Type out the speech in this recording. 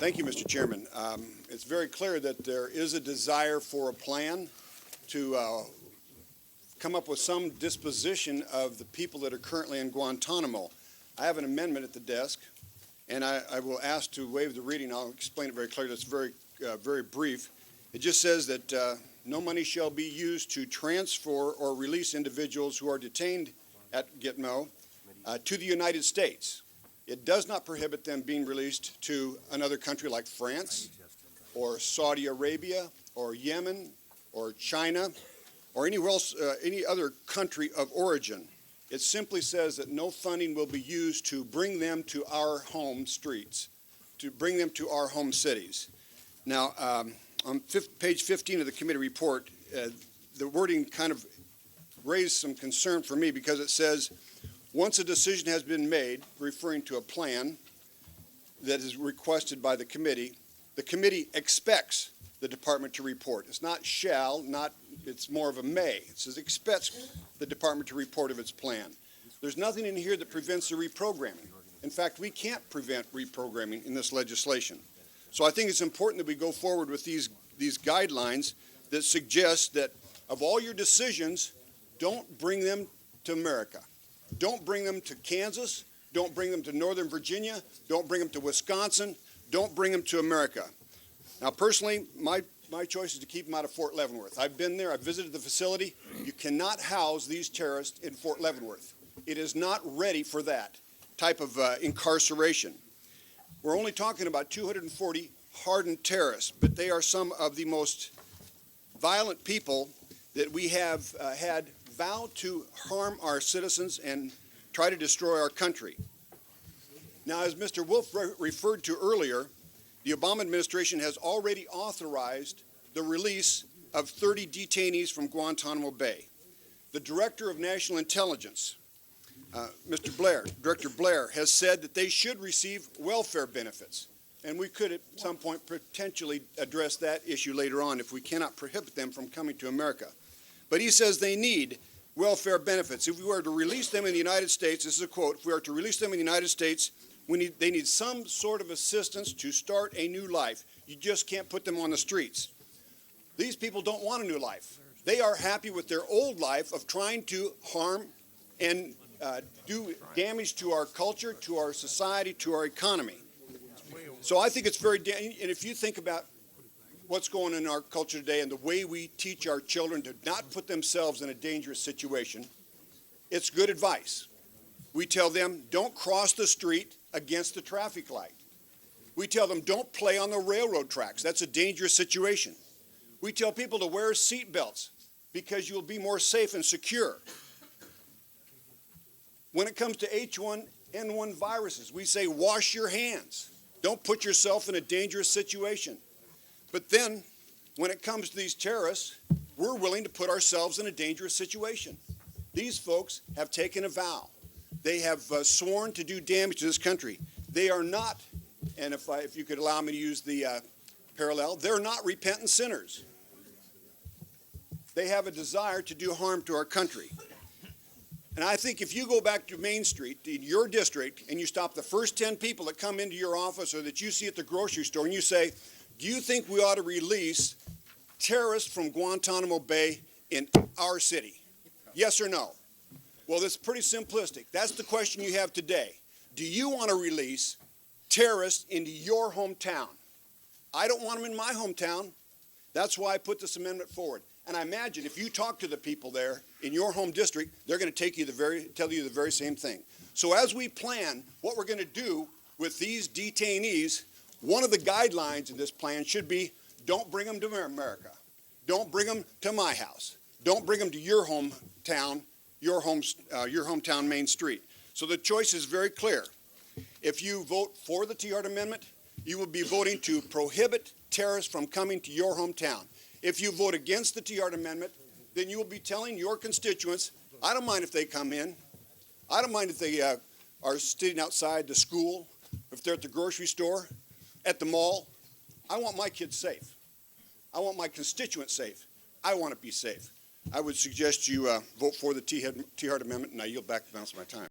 Thank you, Mr. Chairman. It's very clear that there is a desire for a plan to come up with some disposition of the people that are currently in Guantanamo. I have an amendment at the desk, and I will ask to waive the reading. I'll explain it very clearly. It's very brief. It just says that no money shall be used to transfer or release individuals who are detained at Gitmo to the United States. It does not prohibit them being released to another country like France or Saudi Arabia or Yemen or China or anywhere else, any other country of origin. It simply says that no funding will be used to bring them to our home streets, to bring them to our home cities. Now, on page 15 of the committee report, the wording kind of raised some concern for me because it says, once a decision has been made, referring to a plan that is requested by the committee expects the department to report. It's not shall, it's more of a may. It says expects the department to report of its plan. There's nothing in here that prevents the reprogramming. In fact, we can't prevent reprogramming in this legislation. So I think it's important that we go forward with these guidelines that suggest that of all your decisions, don't bring them to America. Don't bring them to Kansas. Don't bring them to Northern Virginia. Don't bring them to Wisconsin. Don't bring them to America. Now, personally, my choice is to keep them out of Fort Leavenworth. I've been there. I've visited the facility. You cannot house these terrorists in Fort Leavenworth. It is not ready for that type of incarceration. We're only talking about 240 hardened terrorists, but they are some of the most violent people that we have had vow to harm our citizens and try to destroy our country. Now, as Mr. Wolf referred to earlier, the Obama administration has already authorized the release of 30 detainees from Guantanamo Bay. The Director of National Intelligence, Director Blair, has said that they should receive welfare benefits. And we could at some point potentially address that issue later on if we cannot prohibit them from coming to America. But he says they need welfare benefits. If we were to release them in the United States, this is a quote, if we are to release them in the United States, they need some sort of assistance to start a new life. You just can't put them on the streets. These people don't want a new life. They are happy with their old life of trying to harm and do damage to our culture, to our society, to our economy. So I think it's and if you think about what's going on in our culture today and the way we teach our children to not put themselves in a dangerous situation, it's good advice. We tell them, don't cross the street against the traffic light. We tell them, don't play on the railroad tracks. That's a dangerous situation. We tell people to wear seat belts because you'll be more safe and secure. When it comes to H1N1 viruses, we say, wash your hands. Don't put yourself in a dangerous situation. But then, when it comes to these terrorists, we're willing to put ourselves in a dangerous situation. These folks have taken a vow. They have sworn to do damage to this country. They are not, and if you could allow me to use the parallel, they're not repentant sinners. They have a desire to do harm to our country. And I think if you go back to Main Street in your district and you stop the first 10 people that come into your office or that you see at the grocery store and you say, do you think we ought to release terrorists from Guantanamo Bay in our city? Yes or no? Well, that's pretty simplistic. That's the question you have today. Do you want to release terrorists into your hometown? I don't want them in my hometown. That's why I put this amendment forward. And I imagine if you talk to the people there in your home district, they're going to tell you the very same thing. So as we plan what we're going to do with these detainees, one of the guidelines in this plan should be, don't bring them to America. Don't bring them to my house. Don't bring them to your hometown, your hometown Main Street. So the choice is very clear. If you vote for the Tiahrt Amendment, you will be voting to prohibit terrorists from coming to your hometown. If you vote against the Tiahrt Amendment, then you will be telling your constituents, I don't mind if they come in. I don't mind if they are sitting outside the school, if they're at the grocery store, at the mall. I want my kids safe. I want my constituents safe. I want to be safe. I would suggest you vote for the Tiahrt Amendment, and I yield back the balance of my time.